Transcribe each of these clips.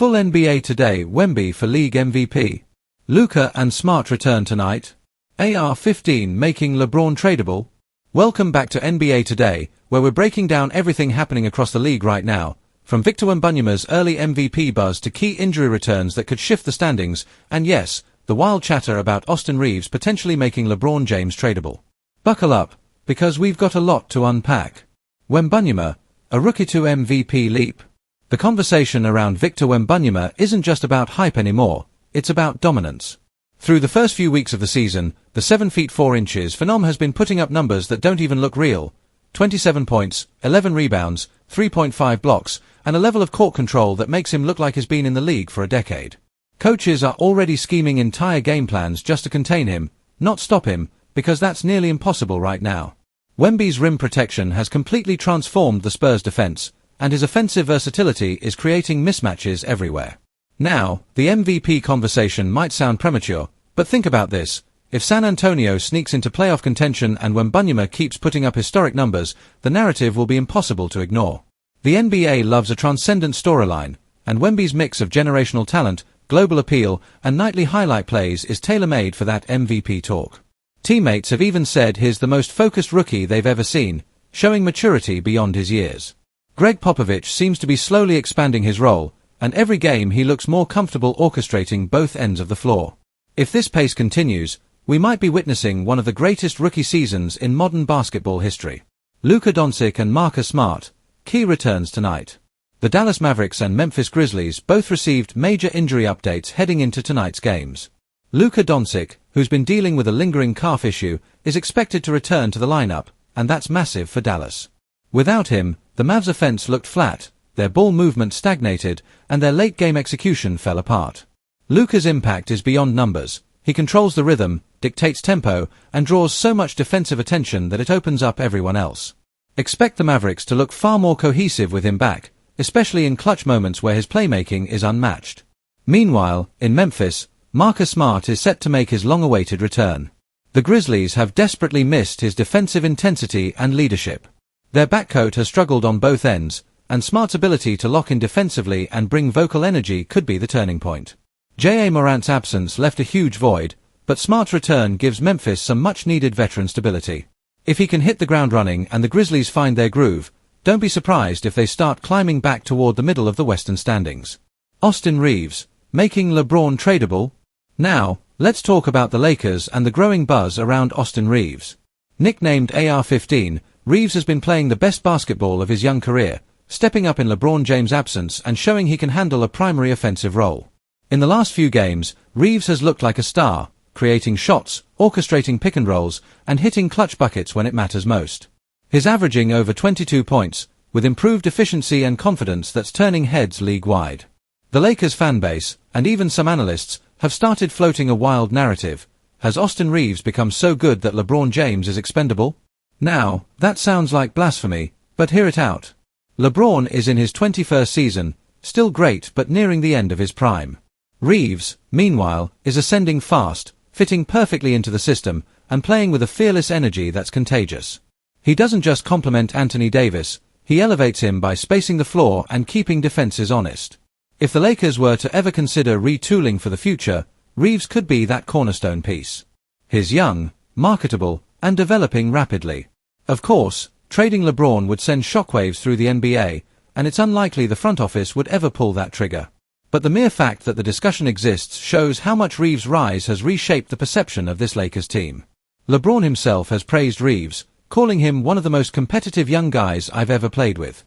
Full NBA today. Wemby for league MVP. Luka and Smart return tonight. AR-15 making LeBron tradable. Welcome back to NBA Today, where we're breaking down everything happening across the league right now, from Victor Wembanyama's early MVP buzz to key injury returns that could shift the standings, and yes, the wild chatter about Austin Reaves potentially making LeBron James tradable. Buckle up, because we've got a lot to unpack. Wembanyama, a rookie to MVP leap. The conversation around Victor Wembanyama isn't just about hype anymore, it's about dominance. Through the first few weeks of the season, the 7 feet 4 inches phenom has been putting up numbers that don't even look real. 27 points, 11 rebounds, 3.5 blocks, and a level of court control that makes him look like he's been in the league for a decade. Coaches are already scheming entire game plans just to contain him, not stop him, because that's nearly impossible right now. Wemby's rim protection has completely transformed the Spurs' defense, and his offensive versatility is creating mismatches everywhere. Now, the MVP conversation might sound premature, but think about this. If San Antonio sneaks into playoff contention and Wembanyama keeps putting up historic numbers, the narrative will be impossible to ignore. The NBA loves a transcendent storyline, and Wemby's mix of generational talent, global appeal, and nightly highlight plays is tailor-made for that MVP talk. Teammates have even said he's the most focused rookie they've ever seen, showing maturity beyond his years. Greg Popovich seems to be slowly expanding his role, and every game he looks more comfortable orchestrating both ends of the floor. If this pace continues, we might be witnessing one of the greatest rookie seasons in modern basketball history. Luka Doncic and Luka Smart, key returns tonight. The Dallas Mavericks and Memphis Grizzlies both received major injury updates heading into tonight's games. Luka Doncic, who's been dealing with a lingering calf issue, is expected to return to the lineup, and that's massive for Dallas. Without him, the Mavs' offense looked flat, their ball movement stagnated, and their late-game execution fell apart. Luka's impact is beyond numbers. He controls the rhythm, dictates tempo, and draws so much defensive attention that it opens up everyone else. Expect the Mavericks to look far more cohesive with him back, especially in clutch moments where his playmaking is unmatched. Meanwhile, in Memphis, Luka Smart is set to make his long-awaited return. The Grizzlies have desperately missed his defensive intensity and leadership. Their backcourt has struggled on both ends, and Smart's ability to lock in defensively and bring vocal energy could be the turning point. Ja Morant's absence left a huge void, but Smart's return gives Memphis some much-needed veteran stability. If he can hit the ground running and the Grizzlies find their groove, don't be surprised if they start climbing back toward the middle of the Western standings. Austin Reaves, making LeBron tradable. Now, let's talk about the Lakers and the growing buzz around Austin Reaves. Nicknamed AR-15, Reaves has been playing the best basketball of his young career, stepping up in LeBron James' absence and showing he can handle a primary offensive role. In the last few games, Reaves has looked like a star, creating shots, orchestrating pick and rolls, and hitting clutch buckets when it matters most. He's averaging over 22 points, with improved efficiency and confidence that's turning heads league-wide. The Lakers fanbase, and even some analysts, have started floating a wild narrative. Has Austin Reaves become so good that LeBron James is expendable? Now, that sounds like blasphemy, but hear it out. LeBron is in his 21st season, still great but nearing the end of his prime. Reaves, meanwhile, is ascending fast, fitting perfectly into the system, and playing with a fearless energy that's contagious. He doesn't just complement Anthony Davis, he elevates him by spacing the floor and keeping defenses honest. If the Lakers were to ever consider retooling for the future, Reaves could be that cornerstone piece. He's young, marketable, and developing rapidly. Of course, trading LeBron would send shockwaves through the NBA, and it's unlikely the front office would ever pull that trigger. But the mere fact that the discussion exists shows how much Reaves' rise has reshaped the perception of this Lakers team. LeBron himself has praised Reaves, calling him one of the most competitive young guys I've ever played with.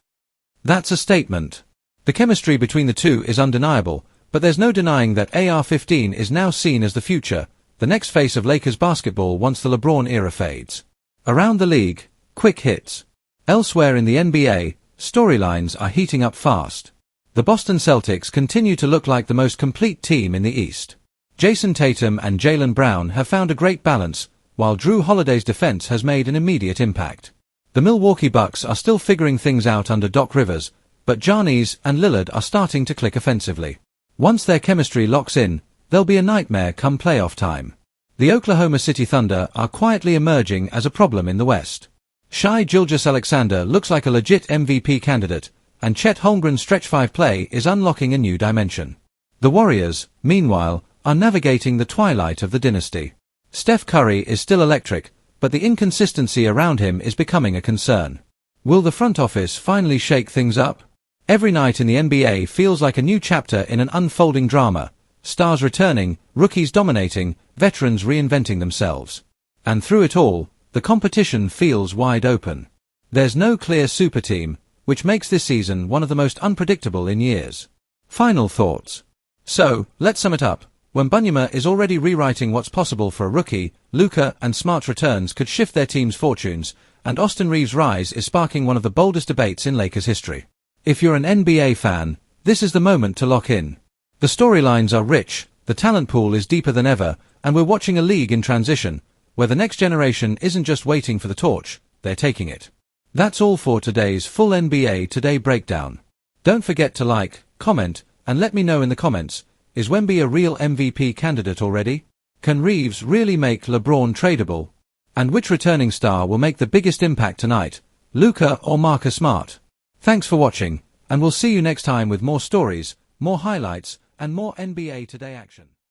That's a statement. The chemistry between the two is undeniable, but there's no denying that AR-15 is now seen as the future, the next face of Lakers basketball once the LeBron era fades. Around the league, quick hits. Elsewhere in the NBA, storylines are heating up fast. The Boston Celtics continue to look like the most complete team in the East. Jason Tatum and Jaylen Brown have found a great balance, while Drew Holiday's defense has made an immediate impact. The Milwaukee Bucks are still figuring things out under Doc Rivers, but Giannis and Lillard are starting to click offensively. Once their chemistry locks in, they'll be a nightmare come playoff time. The Oklahoma City Thunder are quietly emerging as a problem in the West. Shai Gilgeous-Alexander looks like a legit MVP candidate, and Chet Holmgren's stretch 5 play is unlocking a new dimension. The Warriors, meanwhile, are navigating the twilight of the dynasty. Steph Curry is still electric, but the inconsistency around him is becoming a concern. Will the front office finally shake things up? Every night in the NBA feels like a new chapter in an unfolding drama. Stars returning, rookies dominating, veterans reinventing themselves. And through it all, the competition feels wide open. There's no clear super team, which makes this season one of the most unpredictable in years. Final thoughts. So, let's sum it up. Wembanyama is already rewriting what's possible for a rookie, Luka and Smart's returns could shift their team's fortunes, and Austin Reeves' rise is sparking one of the boldest debates in Lakers history. If you're an NBA fan, this is the moment to lock in. The storylines are rich, the talent pool is deeper than ever, and we're watching a league in transition, where the next generation isn't just waiting for the torch, they're taking it. That's all for today's full NBA Today breakdown. Don't forget to like, comment, and let me know in the comments, is Wemby a real MVP candidate already? Can Reeves really make LeBron tradable? And which returning star will make the biggest impact tonight, Luka or Luka Smart? Thanks for watching, and we'll see you next time with more stories, more highlights, and more NBA Today action.